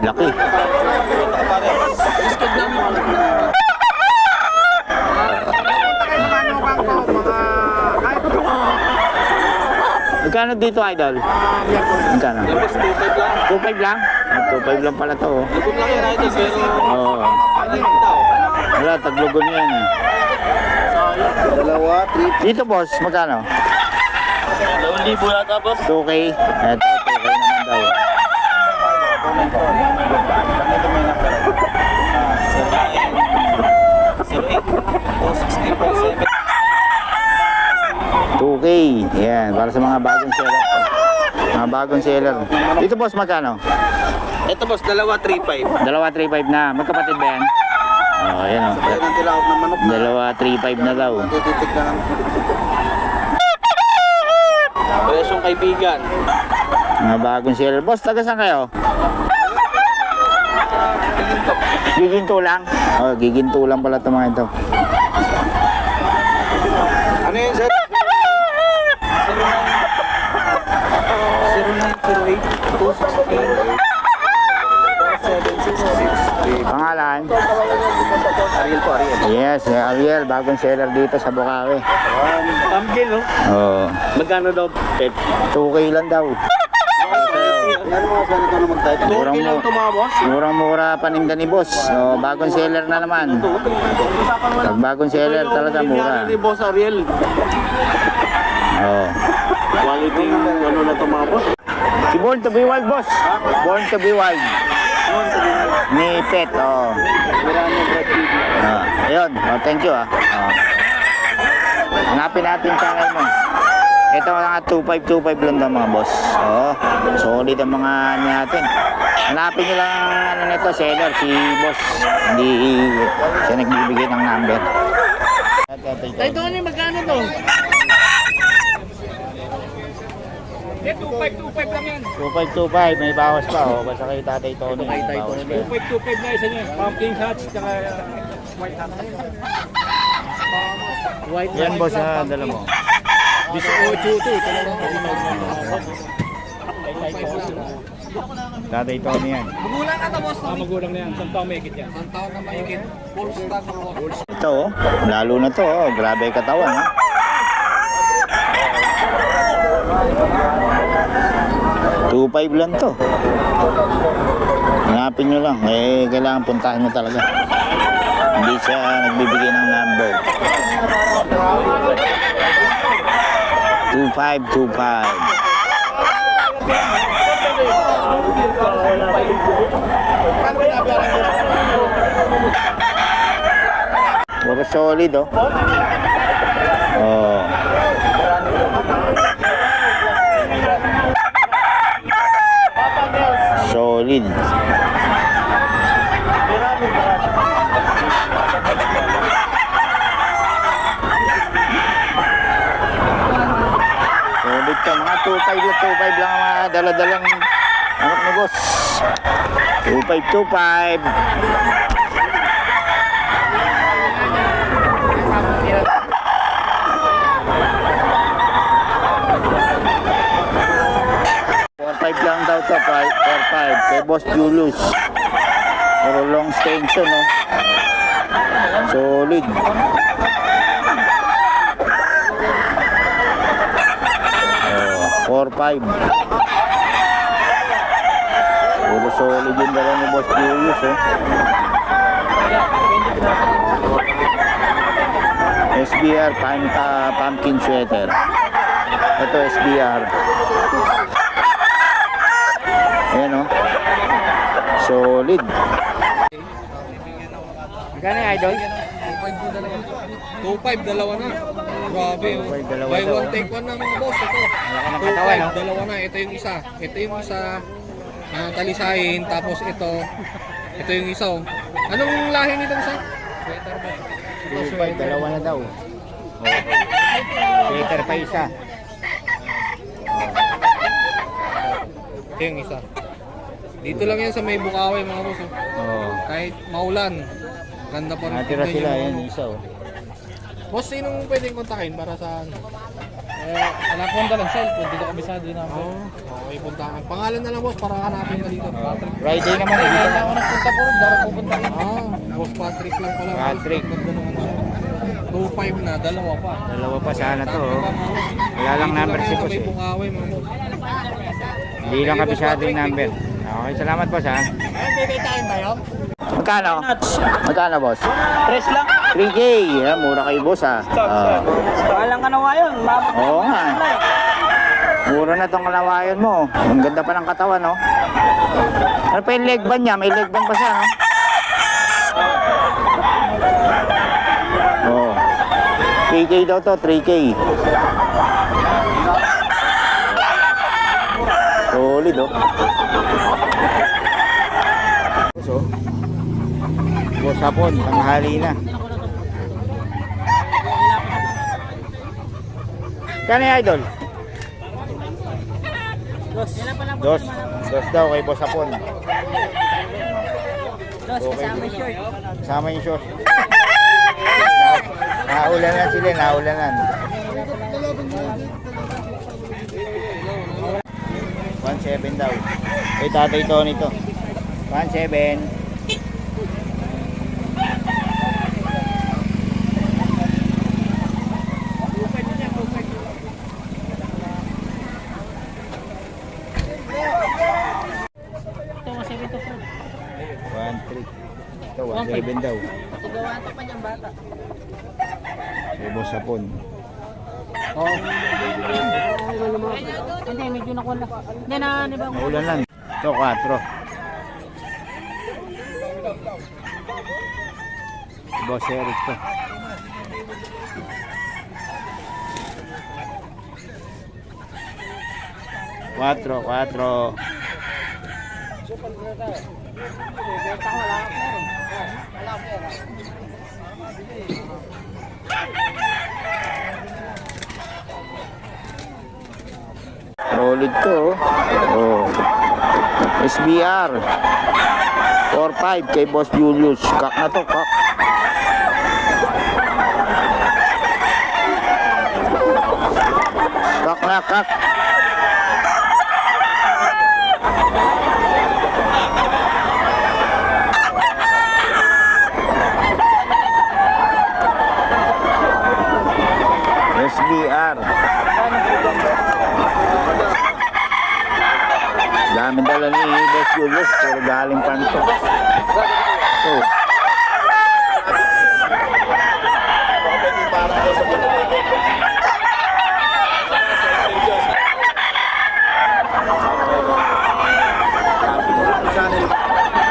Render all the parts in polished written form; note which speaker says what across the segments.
Speaker 1: Laki.
Speaker 2: Discount namin.
Speaker 1: Magkano dito, idol? Magkano? 2.5 lang? 2.5 lang pala to.
Speaker 2: Ikot lang yan, idol. Pero,
Speaker 1: Oo. Wala, taglugon yan eh.
Speaker 3: Dalawa, 3.
Speaker 1: Dito, boss, magkano?
Speaker 2: 2,000 yata, boss.
Speaker 1: 2K. Ito, 2K naman daw.
Speaker 3: Ganito may number.
Speaker 1: 2K. Yan, para sa mga bagong seller. Mga bagong seller. Dito, boss, magkano?
Speaker 2: Ito, boss, dalawa, 3,500.
Speaker 1: Dalawa 3.5 na. Magkapatid ba yan? Oo, yan o.
Speaker 3: Kaya ng tilawak ng manok na.
Speaker 1: Dalawa 3.5 na daw.
Speaker 3: Titik lang.
Speaker 2: Presyong kaibigan.
Speaker 1: Mga bagong seller. Boss, taga saan kayo? Giginto lang? Oh, giginto lang pala ito mga ito.
Speaker 3: Ano yun, sir?
Speaker 2: 0908-216-4766.
Speaker 1: Pangalan?
Speaker 2: Ariel po, Ariel.
Speaker 1: Yes, Ariel. Bagong seller dito sa Bukawi.
Speaker 2: Pamgil, no?
Speaker 1: Oo.
Speaker 2: Magkano daw, pet?
Speaker 1: 2K lang daw.
Speaker 3: Ano mga ganito na mag-type?
Speaker 2: Okay lang ito, mga boss.
Speaker 1: Murang-mura paninda ni boss. So, bagong seller na naman. Pag bagong seller talaga mura.
Speaker 2: Ni Boss Ariel.
Speaker 1: Oo.
Speaker 2: Quality ano na ito, mga boss.
Speaker 1: Si Born to be Wild, boss. Born to be Wild. Ni Pet, oh. Ayun, oh, thank you ah. Oh. Hanapin natin channel mo. Ito mga 2525 lang daw mga boss. Oh, solid ang mga ano natin. Hanapin nyo lang ang ano nito, seller, si boss. Hindi siya nagbibigay ng number.
Speaker 2: Tay, Tony, magkano to? 2525 lang yan.
Speaker 1: 2525, may bawas pa oh. Basta kay Tatay Tony. May bawas pa.
Speaker 2: 2525 na isa niya. Pumpkin hats, tsaka white hat. White
Speaker 1: Yan boss ha, dala mo.
Speaker 2: 18 ito. Ito na lang.
Speaker 1: Tatay Tony yan.
Speaker 2: Magulang ka boss. Magulang na yan. Saan taon may ikit yan? Saan taon na may ikit? Full stock na po.
Speaker 1: Ito oh, lalo na to oh. Grabe yung katawan ha. $2.5 lang to. Hanapin nyo lang. Eh, kailangan puntahan nyo talaga. Hindi siya nagbibigay ng number. 2525. Puro solid oh. Oh. Solid. Solid ka mga 2.5 lang ang mga daladalang anak ni boss. 2525. Lang daw to, 4.5 kay Boss Julius. Pero long extension no. Solid. Oh, 4.5. Puro solid yung dala ni Boss Julius oh. SBR pumpkin sweater. Ito SBR. Ayan o. Solid. Magkano yung idol?
Speaker 2: 2.5, dalawa na. Grabe.
Speaker 1: 2.5, dalawa
Speaker 2: Buy
Speaker 1: daw.
Speaker 2: one, take one na mga boss. Ito.
Speaker 1: Malaki ng katawan, no?
Speaker 2: 2.5, dalawa na. Ito yung isa. Ito yung isa. Talisahin. Tapos ito. Ito yung isa. Oh. Anong lahi nitong isa? Sweater ba?
Speaker 1: 2.5, dalawa na daw. Sweater pa isa.
Speaker 2: Ito yung isa. Dito lang yan sa may Bukawi mga boss. Oh.
Speaker 1: Oo.
Speaker 2: Kahit maulan. Ganda pa rin.
Speaker 1: Natira
Speaker 2: tingnan
Speaker 1: sila,
Speaker 2: yung
Speaker 1: yan
Speaker 2: mga-
Speaker 1: isa oh.
Speaker 2: Boss, sinong pwedeng kontakin para sa ano? Wala po ang dalang cellphone, dito kabisado yung number. Okay, punta ka. Pangalan na lang boss, para hanapin ka dito. Patrick.
Speaker 1: Friday naman eh.
Speaker 2: Hindi
Speaker 1: Dito
Speaker 2: na
Speaker 1: na.
Speaker 2: ako nagpunta po rin, darang pupunta rin. Boss Patrick lang pala.
Speaker 1: Patrick.
Speaker 2: Ganda naman siya. 2.5 na, dalawa pa.
Speaker 1: Dalawa pa sana to. Oh. Wala lang number si boss
Speaker 2: May
Speaker 1: eh.
Speaker 2: bungaway mga boss.
Speaker 1: Hindi lang kabisado yung number. Okay, salamat boss ha. Magkano? Magkano boss?
Speaker 4: 3 lang.
Speaker 1: 3K. Yeah, mura kayo boss ha.
Speaker 4: Alang ka na ngayon.
Speaker 1: Oo nga. Mura na tong kalawayan mo. Ang ganda pa ng katawan, no? Ano pa yung leg band niya? May leg band pa siya, no? Oo. 3K daw to, 3K. Solid, oh. So, boss hapon, tanghali na. Kano yung idol? Dos daw kay boss hapon.
Speaker 4: Kasama short.
Speaker 1: Kasama yung short. Naulanan sila, naulanan. 1.7 daw. Kay tatay Tony to. 1.7.
Speaker 4: Ito, 7 to 4.
Speaker 1: 1.3. Ito, 1.7 daw.
Speaker 4: Tigawan to pa niyang bata.
Speaker 1: Kay boss hapon.
Speaker 4: Hindi, medyo nakuha na. Hindi na, di ba?
Speaker 1: Naulanan. Ito, 4. Boss Eric to. Cuatro. Solid to. Oh. SBR. 4.5 kay Boss Julius. Kak na to, kak. Kak na, kak. SBR. Dami dala ni Boss Julius, pero galing panto. So,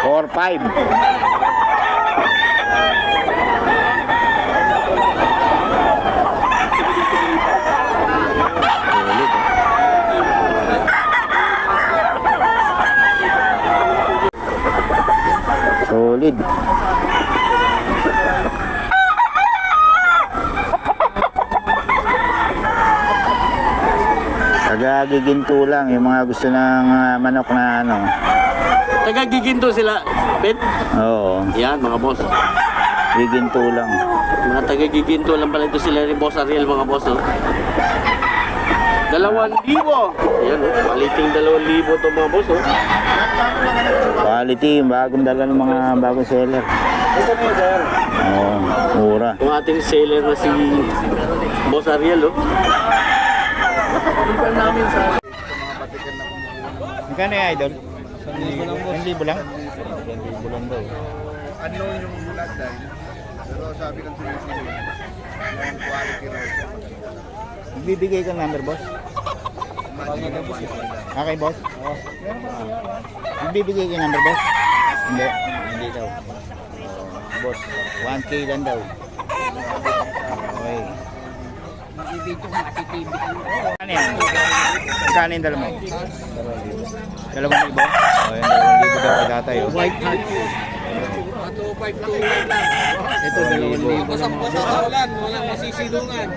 Speaker 1: Four, 5. Solid. Giginto lang yung mga gusto ng manok na ano.
Speaker 5: Taga-giginto sila, Bet?
Speaker 1: Oo,
Speaker 5: Yan, mga boss.
Speaker 1: giginto lang.
Speaker 5: Mga taga-giginto lang pala ito sila ni Boss Ariel, mga boss. Oh. 2,000. Yan, oh. Paliting 2,000 to mga boss. Oh.
Speaker 1: Quality, bagong dala ng mga bagong seller. Oo, mura.
Speaker 5: Yung ating seller na si Boss Ariel. Oh.
Speaker 1: Magkano yung idol? 1,000 lang? 1,000 lang daw.
Speaker 3: Ano yung bulat dahil? Pero sabi ng tuloy yung quality raw.
Speaker 1: Bibigay ka ng number, boss? Okay, boss? Bibigay ka ng number, boss? Hindi. Hindi daw. Boss, 1K lang daw. Okay. Ano yan? Magkano yung dala mo? 2,000? O, yung 2,000 daw kay tatay. Oh.
Speaker 2: White hat. 2.5 lang.
Speaker 1: Ito, 2,000.
Speaker 2: Basa-basa sa ulan, walang masisilungan.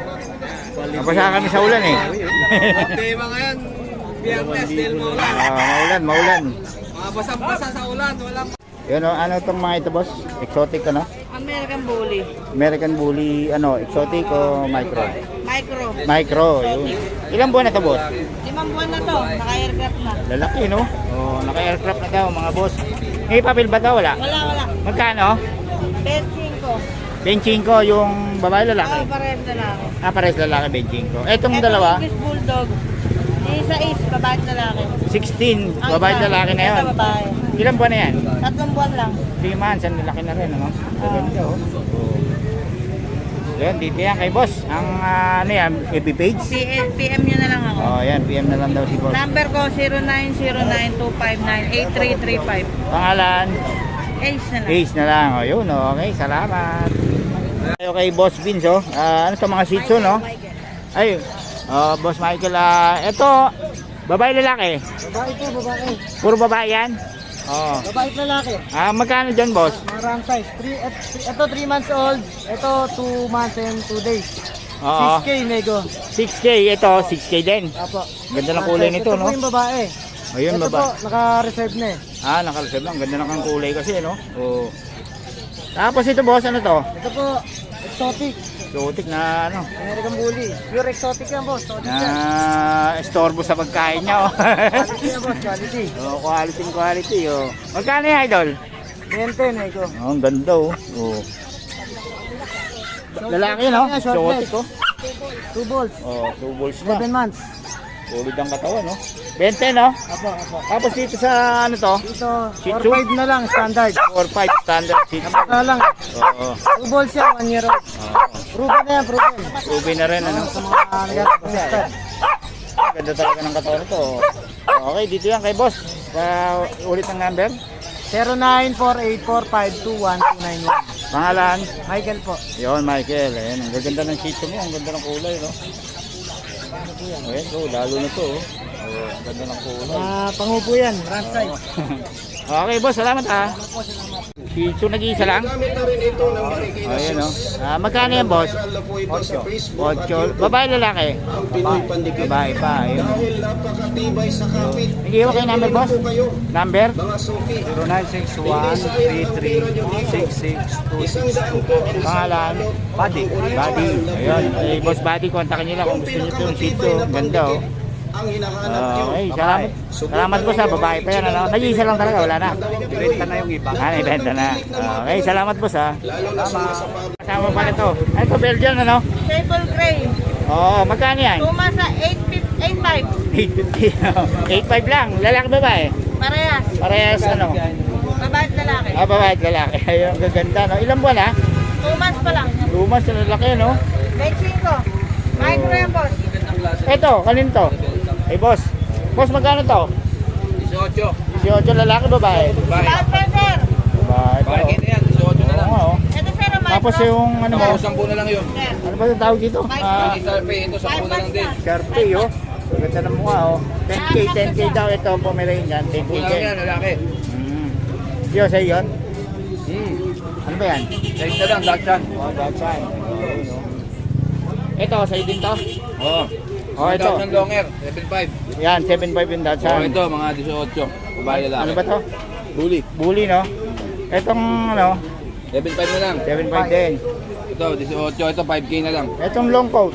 Speaker 1: Napasa kami sa ulan eh.
Speaker 2: Ang tema ngayon, Biyernes, dahil maulan.
Speaker 1: Maulan.
Speaker 2: Mga basang-basa sa ulan, walang...
Speaker 1: Yun o, ano itong mga ito, boss? Exotic ka, no?
Speaker 4: American Bully.
Speaker 1: American Bully, ano, exotic o micro?
Speaker 4: Micro.
Speaker 1: Micro, yun. Ilang buwan na to, boss?
Speaker 4: 5 buwan na to. Naka-aircraft na.
Speaker 1: Lalaki, no? Oh, naka-aircraft na daw, mga boss. May papel ba daw? Wala.
Speaker 4: Wala.
Speaker 1: Magkano?
Speaker 4: 25.
Speaker 1: Benching ko, yung babae lalaki.
Speaker 4: Parehas na lang.
Speaker 1: Pares lalaki, benching ko. Etong dalawa,
Speaker 4: English Bulldog. Yung isa is babae at lalaki.
Speaker 1: 16,
Speaker 4: Ang
Speaker 1: babae
Speaker 4: isa,
Speaker 1: lalaki na yun.
Speaker 4: Ito babae.
Speaker 1: Ilang buwan na yan?
Speaker 4: 3 buwan lang.
Speaker 1: 3 months, ang lalaki na rin, ano? Ganda, oh. Yan, dito yan kay boss. Ang ano yan, FB page.
Speaker 4: PM nyo na lang ako.
Speaker 1: Oh, yan, PM na lang daw si boss.
Speaker 4: Number ko 0909-259-8335.
Speaker 1: Pangalan,
Speaker 4: Ace na lang.
Speaker 1: Ace na lang. Oh, yun, oh. Okay, salamat. Tayo kay Boss Vince, oh. Ano to, mga Shih Tzu, no? Ay, Boss Michael, ito, babae lalaki.
Speaker 4: Babae po, babae.
Speaker 1: Puro babae yan? Oh.
Speaker 4: Babae at lalaki.
Speaker 1: Magkano dyan, boss?
Speaker 4: Marang size. Ito 3 months old. Ito 2 months and 2 days.
Speaker 1: Oo.
Speaker 4: 6K nego.
Speaker 1: 6K, ito, 6K din.
Speaker 4: Apo.
Speaker 1: Ganda ng kulay nito,
Speaker 4: Ito
Speaker 1: no?
Speaker 4: po yung babae.
Speaker 1: Ayun,
Speaker 4: Ito po,
Speaker 1: babae.
Speaker 4: naka-reserve na eh.
Speaker 1: Nakalusab lang. Ganda ng kulay kasi, no? Oo. Tapos ito, boss, ano to?
Speaker 4: Ito po, exotic.
Speaker 1: Exotic na, ano?
Speaker 4: American Bully. Pure exotic yan, boss. Exotic yan.
Speaker 1: Estorbo sa pagkain niya, oh.
Speaker 4: Quality yan, boss. Quality.
Speaker 1: Oh, quality, oh. Magkano yan, idol?
Speaker 4: 20 nego.
Speaker 1: Oh, ang ganda, oh. Oh. Lalaki, no?
Speaker 4: Short
Speaker 1: Exotic, oh.
Speaker 4: 2 balls.
Speaker 1: Oh, 2 balls na.
Speaker 4: 7 months.
Speaker 1: Ulit ang katawan, no? 20, no?
Speaker 4: Apo.
Speaker 1: Tapos dito sa, ano to?
Speaker 4: Ito,
Speaker 1: Shih Tzu?
Speaker 4: 4-5 na lang, standard.
Speaker 1: 4-5 standard Shih Tzu.
Speaker 4: Ito lang.
Speaker 1: Oo.
Speaker 4: 2 balls yan, 1 year old. Proven na yan, proven.
Speaker 1: Ruby na rin, ano?
Speaker 4: Sa mga nag-assistant.
Speaker 1: Ganda talaga ng katawan ito. Okay, dito yan kay boss. Ulit ang number.
Speaker 4: 0948452191.
Speaker 1: Pangalan.
Speaker 4: Michael po.
Speaker 1: Yon, Michael. Ayan, ang gaganda ng Shih Tzu mo. Ang ganda ng kulay, no? Ayan, oh, lalo na to. Oh, ang ganda ng kulay.
Speaker 4: Pangupo yan, brand size.
Speaker 1: Okay, boss. Salamat, ha. Shih Tzu nag-iisa lang?
Speaker 3: Gamit na rin ito ng marikina
Speaker 1: Ayan, no? Magkano yan, boss?
Speaker 3: na po ito sa Facebook.
Speaker 1: 8. Babae, lalaki?
Speaker 3: Ang Pinoy Pandikit.
Speaker 1: Babae pa. Ayun.
Speaker 3: Dahil napakatibay sa kapit.
Speaker 1: Nag-iwa kayo number, boss?
Speaker 3: Po kayo,
Speaker 1: Number?
Speaker 3: mga suki.
Speaker 2: 0961-3366-2626.
Speaker 3: Isang daan po ang isang
Speaker 1: Pangalan?
Speaker 3: Buddy.
Speaker 1: Buddy. Ayun. Boss Buddy, kontakin nyo lang kung gusto nyo itong Shih Tzu. Ganda, oh.
Speaker 3: Ang hinahanap nyo.
Speaker 1: Okay, salamat po sa babae pa yan. Ano? Nag-iisa lang talaga, wala na.
Speaker 2: Ibenta na yung iba.
Speaker 1: Ibenta na. Okay, salamat po sa.
Speaker 3: Lalo na sa mga sapatos.
Speaker 1: Kasama pa na to. Ano to, Belgian, ano?
Speaker 4: Sable Gray.
Speaker 1: Oo, magkano yan?
Speaker 4: 2 months na 8.5.
Speaker 1: 850. 8.5 lang. Lalaki babae?
Speaker 4: Parehas.
Speaker 1: Parehas, ano?
Speaker 4: Babae at lalaki.
Speaker 1: Babae at lalaki. Ayun, gaganda, no? Ilang buwan, ha?
Speaker 4: 2 months pa lang.
Speaker 1: Lumas na lalaki, no?
Speaker 4: 25. Micro yan, boss.
Speaker 1: Ito, kanin to? Hey, boss. Boss, magkano to?
Speaker 2: 18.
Speaker 1: 18 lalaki, babae?
Speaker 4: Bad feather.
Speaker 1: Babae pa, oh.
Speaker 2: yan, 18 na lang.
Speaker 1: Oo, oh.
Speaker 4: Ito sir, micro.
Speaker 1: Tapos yung, ano mo?
Speaker 2: 10 na lang yun.
Speaker 4: Sir.
Speaker 1: Ano ba yung tawag dito?
Speaker 2: Ito 10 na lang din.
Speaker 1: Sharpie, oh. Ganda ng mukha, oh. 10K daw ito, Pomeranian. 10K din.
Speaker 2: lalaki.
Speaker 1: Yo, sa'yo yun? Ano ba yan?
Speaker 2: Size na lang, Dachshund.
Speaker 1: Oh, Dachshund. Ito, sa'yo din to?
Speaker 2: Oo.
Speaker 1: Oh, ito.
Speaker 2: Dachshund Longer, 7.5.
Speaker 1: Yan, 7.5 yung Dachshund.
Speaker 2: ito, mga 18. Babae lalaki.
Speaker 1: Ano ba to?
Speaker 2: Bully.
Speaker 1: Bully, no? Itong, ano,
Speaker 2: 7.5 na lang.
Speaker 1: 7.5 din.
Speaker 2: Ito, 18. Ito, 5K na lang.
Speaker 1: Itong long coat.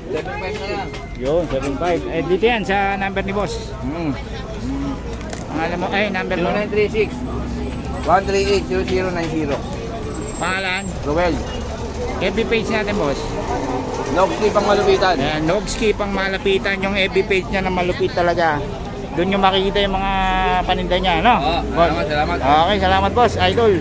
Speaker 2: 7.5 na lang.
Speaker 1: Yun, 7.5. Dito yan sa number ni boss. Pangalan mo, number mo.
Speaker 2: 0936 138 0090.
Speaker 1: Pangalan.
Speaker 2: Roel.
Speaker 1: FB page natin, boss.
Speaker 2: Nogski pang malupitan.
Speaker 1: Ayan, Nogski pang malapitan yung FB page niya na malupit talaga. Doon yung makikita yung mga paninda niya, no?
Speaker 2: Oo,
Speaker 1: Boss?
Speaker 2: salamat.
Speaker 1: Okay, salamat, boss. Idol.